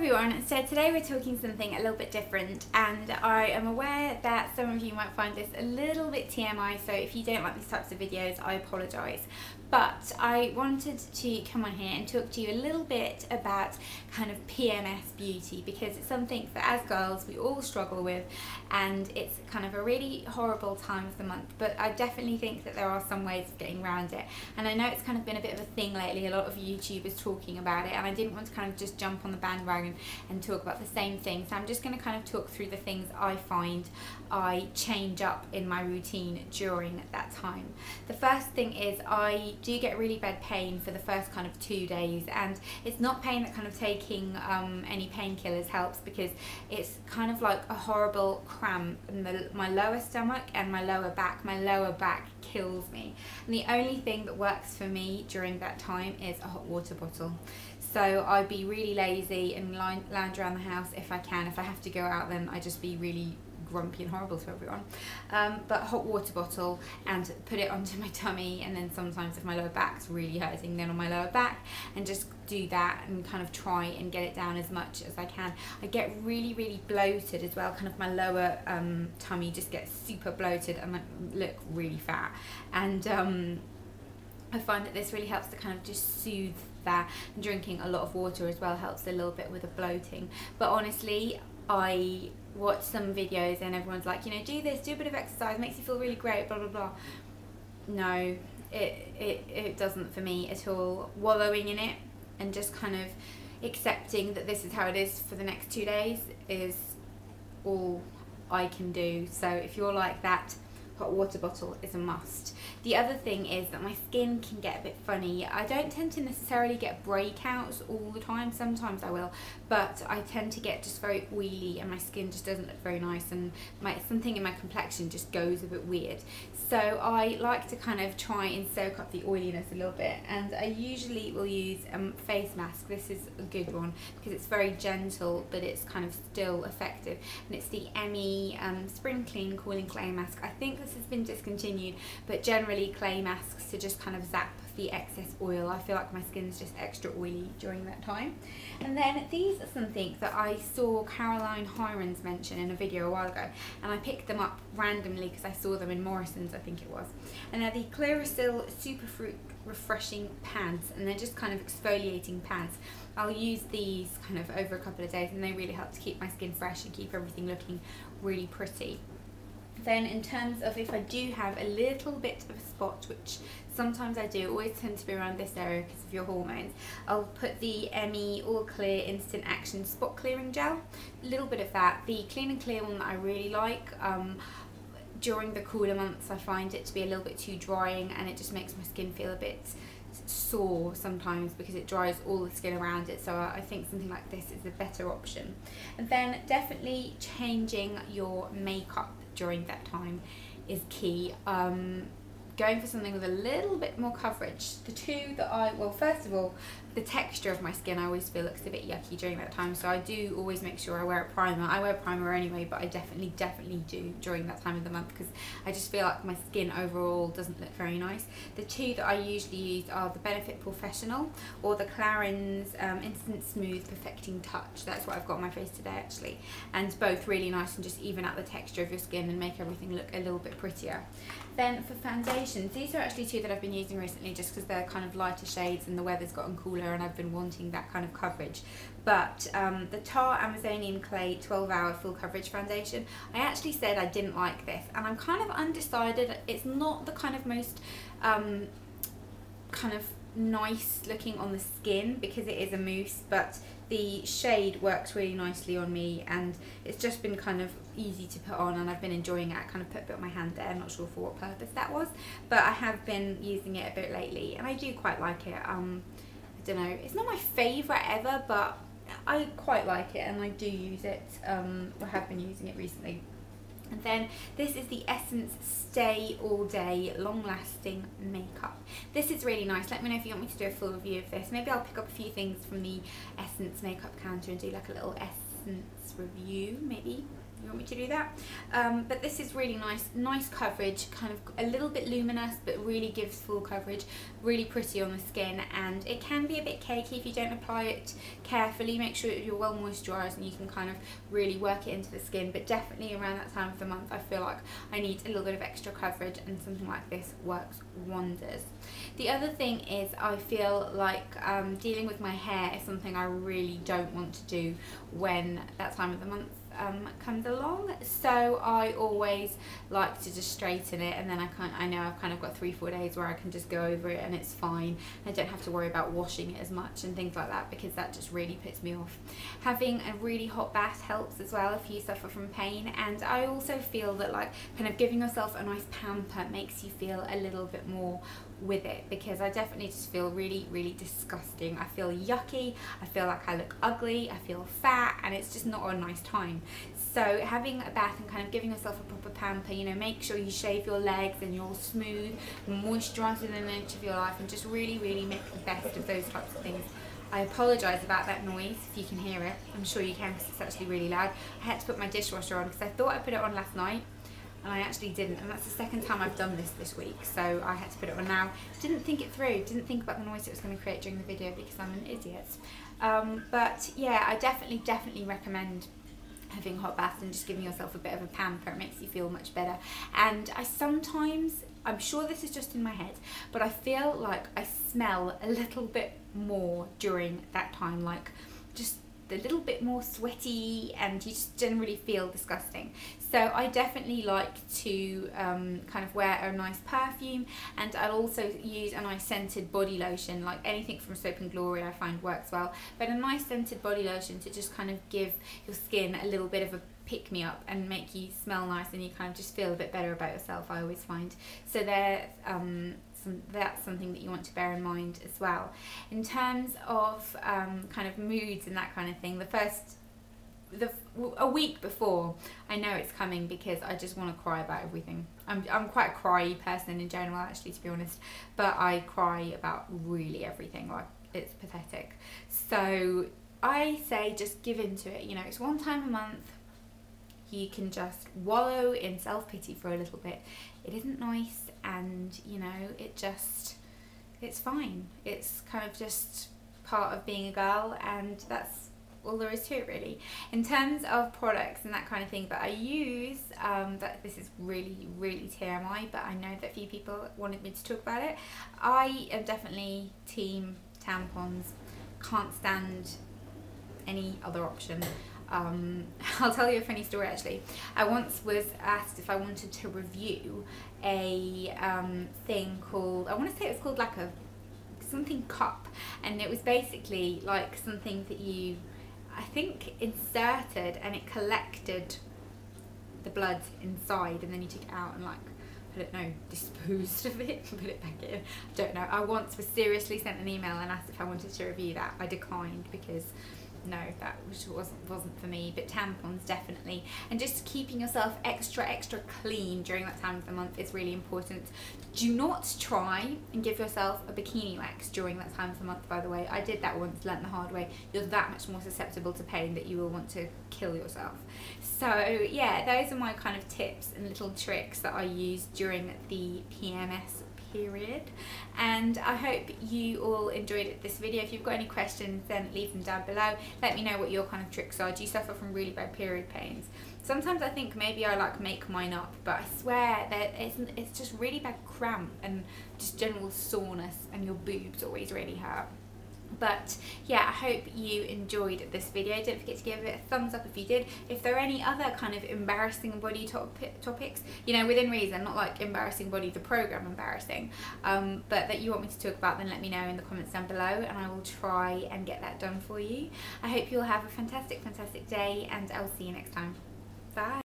Everyone, so today we're talking something a little bit different, and I am aware that some of you might find this a little bit TMI, so if you don't like these types of videos, I apologise. But I wanted to come on here and talk to you a little bit about kind of PMS beauty, because it's something that as girls we all struggle with, and it's kind of a really horrible time of the month, but I definitely think that there are some ways of getting around it. And I know it's kind of been a bit of a thing lately, a lot of YouTubers talking about it, and I didn't want to kind of just jump on the bandwagon and talk about the same thing, so I'm just going to kind of talk through the things I find I change up in my routine during that time. The first thing is I do get really bad pain for the first kind of 2 days, and it's not pain that kind of taking any painkillers helps, because it's kind of like a horrible cramp in my lower stomach and my lower back. My lower back kills me, and the only thing that works for me during that time is a hot water bottle. So I'd be really lazy and lounge around the house if I can. If I have to go out, then I just be really grumpy and horrible to everyone. But hot water bottle, and put it onto my tummy, and then sometimes if my lower back's really hurting, then on my lower back, and just do that and kind of try and get it down as much as I can. I get really bloated as well, kind of my lower tummy just gets super bloated and I look really fat, and I find that this really helps to kind of just soothe that, and drinking a lot of water as well helps a little bit with the bloating. But honestly, I watch some videos and everyone's like, you know, do this, do a bit of exercise, makes you feel really great, blah blah blah. No, it doesn't for me at all. Wallowing in it and just kind of accepting that this is how it is for the next 2 days is all I can do. So if you're like that, hot water bottle is a must. The other thing is that my skin can get a bit funny. I don't tend to necessarily get breakouts all the time. Sometimes I will, but I tend to get just very oily, and my skin just doesn't look very nice, and something in my complexion just goes a bit weird. So I like to kind of try and soak up the oiliness a little bit, and I usually will use a face mask. This is a good one because it's very gentle, but it's kind of still effective, and it's the Emmy Spring Clean Cooling Clay Mask. I think this has been discontinued, but generally clay masks to just kind of zap the excess oil. I feel like my skin's just extra oily during that time. And then these are something that I saw Caroline Hirons mention in a video a while ago, and I picked them up randomly because I saw them in Morrison's, I think it was. And they're the Clearasil Superfruit Refreshing Pads, and they're just kind of exfoliating pads. I'll use these kind of over a couple of days, and they really help to keep my skin fresh and keep everything looking really pretty. Then in terms of if I do have a little bit of a spot, which sometimes I do, always tend to be around this area because of your hormones, I'll put the Emmy All Clear Instant Action Spot Clearing Gel, a little bit of that. The Clean and Clear one that I really like, during the cooler months I find it to be a little bit too drying, and it just makes my skin feel a bit sore sometimes because it dries all the skin around it. So I think something like this is a better option. And then definitely changing your makeup during that time is key. Going for something with a little bit more coverage. The two that well, first of all, the texture of my skin I always feel looks a bit yucky during that time, so I do always make sure I wear a primer. I wear primer anyway, but I definitely do during that time of the month, because I just feel like my skin overall doesn't look very nice. The two that I usually use are the Benefit Professional or the Clarins Instant Smooth Perfecting Touch. That's what I've got on my face today actually, and both really nice and just even out the texture of your skin and make everything look a little bit prettier. Then for foundations, these are actually two that I've been using recently just because they're kind of lighter shades and the weather's gotten cooler and I've been wanting that kind of coverage. But the Tarte Amazonian Clay 12-Hour Full Coverage Foundation, I actually said I didn't like this, and I'm kind of undecided. It's not the kind of most kind of nice looking on the skin because it is a mousse, but the shade works really nicely on me, and it's just been kind of easy to put on, and I've been enjoying it. I kind of put a bit on my hand there, I'm not sure for what purpose that was, but I have been using it a bit lately and I do quite like it. I don't know, it's not my favourite ever, but I quite like it and I do use it. I have been using it recently. And then this is the Essence Stay All Day Long Lasting Makeup. This is really nice. Let me know if you want me to do a full review of this. Maybe I'll pick up a few things from the Essence makeup counter and do like a little Essence review maybe. you want me to do that? But this is really nice coverage, kind of a little bit luminous, but really gives full coverage, really pretty on the skin, and it can be a bit cakey if you don't apply it carefully. Make sure you're well moisturised and you can kind of really work it into the skin, but definitely around that time of the month I feel like I need a little bit of extra coverage, and something like this works wonders. The other thing is I feel like dealing with my hair is something I really don't want to do when that time of the month comes along, so I always like to just straighten it, and then I know I've kind of got 3-4 days where I can just go over it and it's fine. I don't have to worry about washing it as much and things like that, because that just really puts me off. Having a really hot bath helps as well if you suffer from pain, and I also feel that like kind of giving yourself a nice pamper makes you feel a little bit more with it, because I definitely just feel really disgusting. I feel yucky, I feel like I look ugly, I feel fat, and it's just not a nice time. So having a bath and kind of giving yourself a proper pamper, you know, make sure you shave your legs and you're all smooth, moisturising an inch of your life, and just really make the best of those types of things. I apologise about that noise if you can hear it. I'm sure you can, because it's actually really loud. I had to put my dishwasher on because I thought I put it on last night, and I actually didn't, and that's the second time I've done this week, so I had to put it on now. Didn't think it through, didn't think about the noise it was going to create during the video, because I'm an idiot. But yeah, I definitely recommend having a hot bath and just giving yourself a bit of a pamper. It makes you feel much better. And I sometimes, I'm sure this is just in my head, but I feel like I smell a little bit more during that time, like just a little bit more sweaty, and you just generally feel disgusting. So I definitely like to kind of wear a nice perfume, and I'll also use a nice scented body lotion, like anything from Soap and Glory I find works well, but a nice scented body lotion to just kind of give your skin a little bit of a pick me up and make you smell nice, and you kind of just feel a bit better about yourself, I always find. So that's something that you want to bear in mind as well. In terms of kind of moods and that kind of thing, a week before I know it's coming, because I just want to cry about everything. I'm quite a cry person in general, actually, to be honest, but I cry about really everything, like it's pathetic. So I say just give into it, you know, it's one time a month. You can just wallow in self-pity for a little bit. It isn't nice, and you know, it's fine. It's kind of just part of being a girl, and that's all there is to it, really. In terms of products and that kind of thing that I use, that this is really TMI, but I know that a few people wanted me to talk about it. I am definitely team tampons. Can't stand any other option. I'll tell you a funny story, actually. I once was asked if I wanted to review a thing called, I want to say it was called like a something cup, and it was basically like something that you, I think, inserted, and it collected the blood inside, and then you took it out and like, I don't know, disposed of it and put it back in. I don't know. I once was seriously sent an email and asked if I wanted to review that. I declined, because no, that wasn't for me. But tampons, definitely. And just keeping yourself extra clean during that time of the month is really important. Do not try and give yourself a bikini wax during that time of the month, by the way. I did that once, learnt the hard way. You're that much more susceptible to pain that you will want to kill yourself. So yeah, those are my kind of tips and little tricks that I use during the PMS period, and I hope you all enjoyed this video. If you've got any questions, then leave them down below. Let me know what your kind of tricks are. Do you suffer from really bad period pains? Sometimes I think maybe I like make mine up, but I swear that it's just really bad cramp and just general soreness, and your boobs always really hurt. But yeah, I hope you enjoyed this video. Don't forget to give it a thumbs up if you did. If there are any other kind of embarrassing body topics, you know, within reason, not like embarrassing body, the program embarrassing, but that you want me to talk about, then let me know in the comments down below, and I will try and get that done for you. I hope you'll have a fantastic day, and I'll see you next time. Bye.